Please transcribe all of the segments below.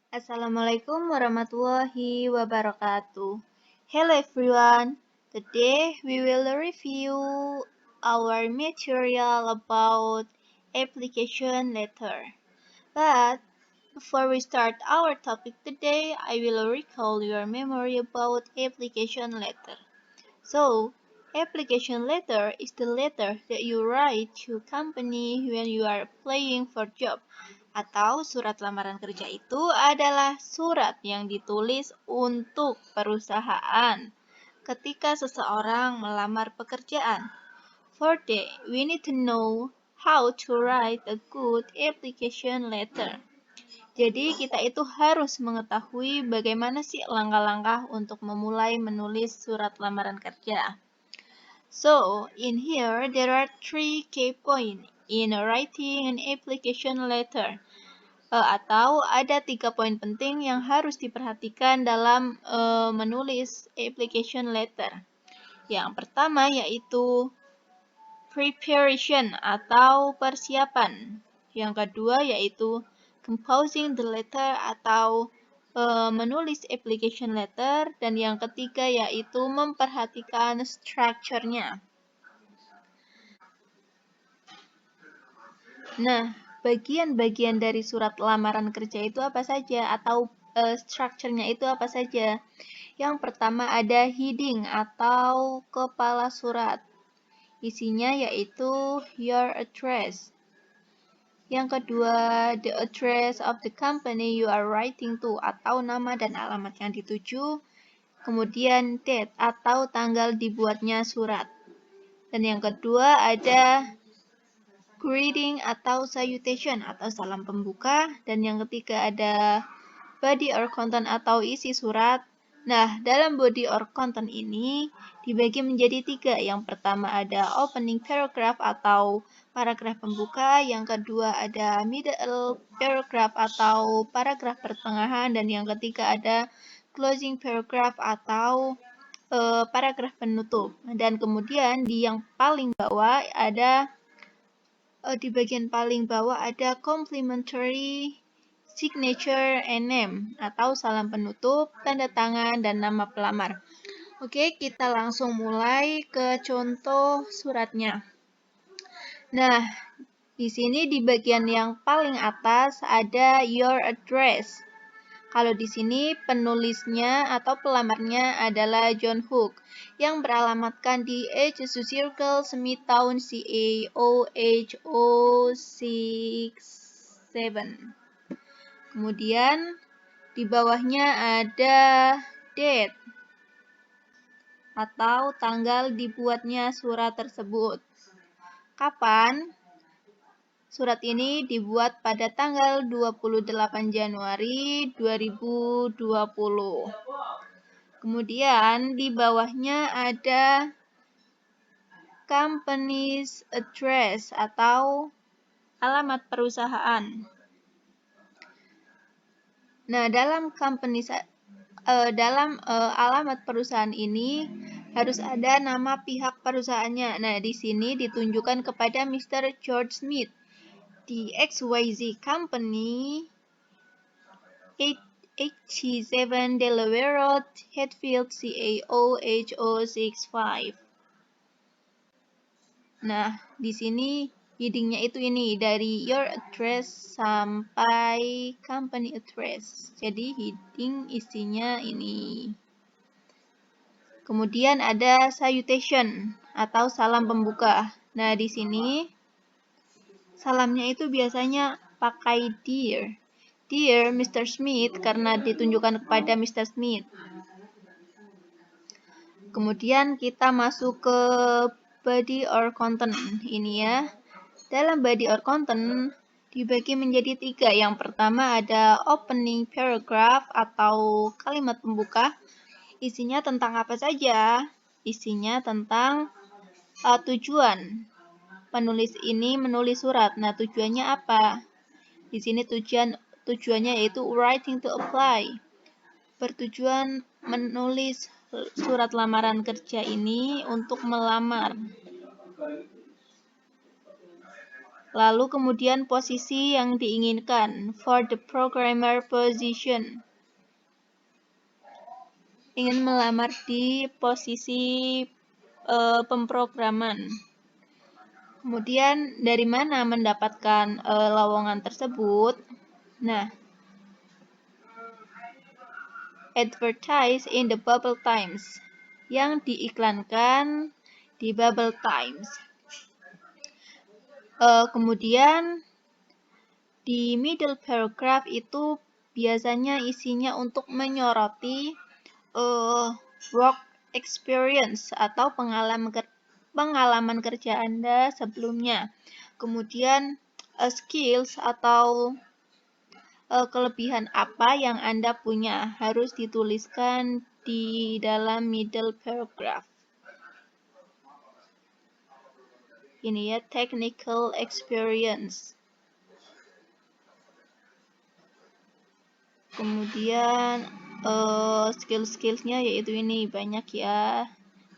Assalamualaikum warahmatullahi wabarakatuh. Hello everyone. Today we will review our material about application letter. But before we start our topic today, I will recall your memory about application letter. So, application letter is the letter that you write to company when you are applying for job. Atau surat lamaran kerja itu adalah surat yang ditulis untuk perusahaan ketika seseorang melamar pekerjaan. For that, we need to know how to write a good application letter. Jadi kita itu harus mengetahui bagaimana sih langkah-langkah untuk memulai menulis surat lamaran kerja. So, in here there are 3 key points in writing an application letter. Atau ada 3 poin penting yang harus diperhatikan dalam menulis application letter. Yang pertama yaitu preparation atau persiapan. Yang kedua yaitu composing the letter atau menulis application letter, dan yang ketiga yaitu memperhatikan structure-nya. Nah, bagian-bagian dari surat lamaran kerja itu apa saja, atau structure-nya itu apa saja? Yang pertama ada heading atau kepala surat. Isinya yaitu your address. Yang kedua, the address of the company you are writing to atau nama dan alamat yang dituju. Kemudian date atau tanggal dibuatnya surat. Dan yang kedua ada greeting atau salutation atau salam pembuka. Dan yang ketiga ada body or content atau isi surat. Nah, dalam body or content ini dibagi menjadi 3. Yang pertama ada opening paragraph atau paragraf pembuka. Yang kedua ada middle paragraph atau paragraf pertengahan. Dan yang ketiga ada closing paragraph atau paragraf penutup. Dan kemudian di yang paling bawah ada di bagian paling bawah ada complimentary signature and name atau salam penutup, tanda tangan, dan nama pelamar. Oke, kita langsung mulai ke contoh suratnya. Nah, di sini di bagian yang paling atas ada your address. Kalau di sini penulisnya atau pelamarnya adalah John Hook yang beralamatkan di H.S. Circle, Smithtown, CA0HO67. Kemudian di bawahnya ada date atau tanggal dibuatnya surat tersebut. Kapan? Surat ini dibuat pada tanggal 28 Januari 2020. Kemudian di bawahnya ada company's address atau alamat perusahaan. Nah, dalam alamat perusahaan ini harus ada nama pihak perusahaannya. Nah, di sini ditunjukkan kepada Mr. George Smith di XYZ Company, 87 Delaware Road, Hatfield, CA0HO65. Nah, di sini headingnya itu ini dari your address sampai company address. Jadi heading isinya ini. Kemudian ada salutation atau salam pembuka. Nah, di sini salamnya itu biasanya pakai dear. Dear Mr. Smith karena ditunjukkan kepada Mr. Smith. Kemudian kita masuk ke body or content ini ya. Dalam body or content dibagi menjadi 3. Yang pertama ada opening paragraph atau kalimat pembuka. Isinya tentang apa saja? Isinya tentang tujuan penulis ini menulis surat. Nah, tujuannya apa? Di sini tujuannya yaitu writing to apply. Bertujuan menulis surat lamaran kerja ini untuk melamar. Lalu kemudian posisi yang diinginkan, for the programmer position. Ingin melamar di posisi pemrograman. Kemudian dari mana mendapatkan lowongan tersebut? Nah, advertise in the Bubble Times, yang diiklankan di Bubble Times. Kemudian di middle paragraph itu biasanya isinya untuk menyoroti work experience atau pengalaman kerja Anda sebelumnya. Kemudian skills atau kelebihan apa yang Anda punya harus dituliskan di dalam middle paragraph. Ini ya, technical experience. Kemudian skill-skillsnya yaitu ini banyak ya.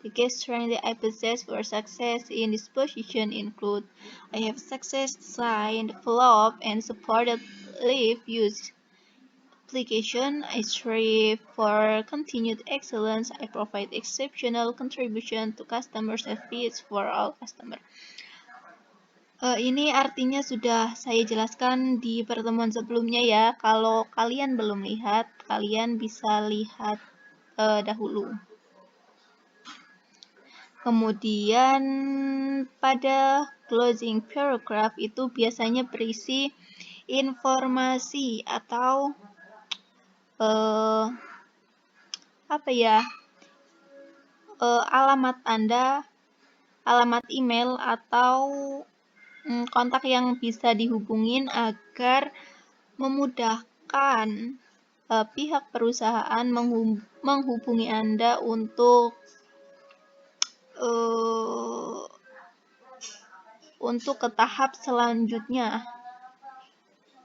The key strengths that I possess for success in this position include I have success designed, developed, and supported live use application. I strive for continued excellence. I provide exceptional contribution to customer service for all customers. Ini artinya sudah saya jelaskan di pertemuan sebelumnya ya. Kalau kalian belum lihat, kalian bisa lihat dahulu. Kemudian pada closing paragraph itu biasanya berisi informasi atau alamat Anda, alamat email atau kontak yang bisa dihubungin agar memudahkan pihak perusahaan menghubungi Anda untuk ke tahap selanjutnya,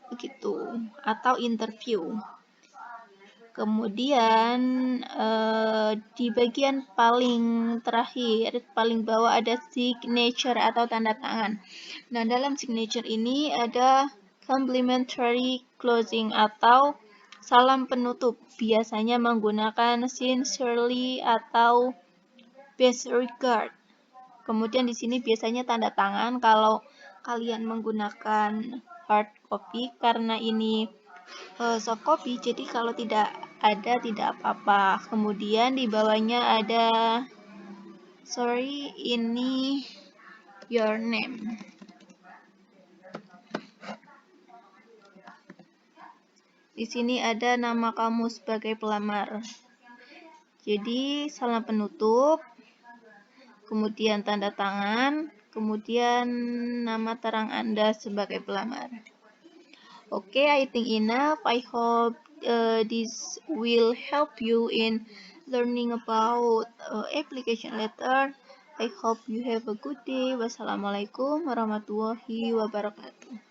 begitu, atau interview. Kemudian di bagian paling terakhir, paling bawah ada signature atau tanda tangan. Nah, dalam signature ini ada complimentary closing atau salam penutup. Biasanya menggunakan sincerely atau best regard. Kemudian di sini biasanya tanda tangan kalau kalian menggunakan hard copy, karena ini soft copy, jadi kalau tidak ada tidak apa-apa. Kemudian di bawahnya ada ini your name. Di sini ada nama kamu sebagai pelamar. Jadi salam penutup, kemudian tanda tangan, kemudian nama terang Anda sebagai pelamar. Okay, I think enough. I hope this will help you in learning about application letter. I hope you have a good day. Wassalamualaikum warahmatullahi wabarakatuh.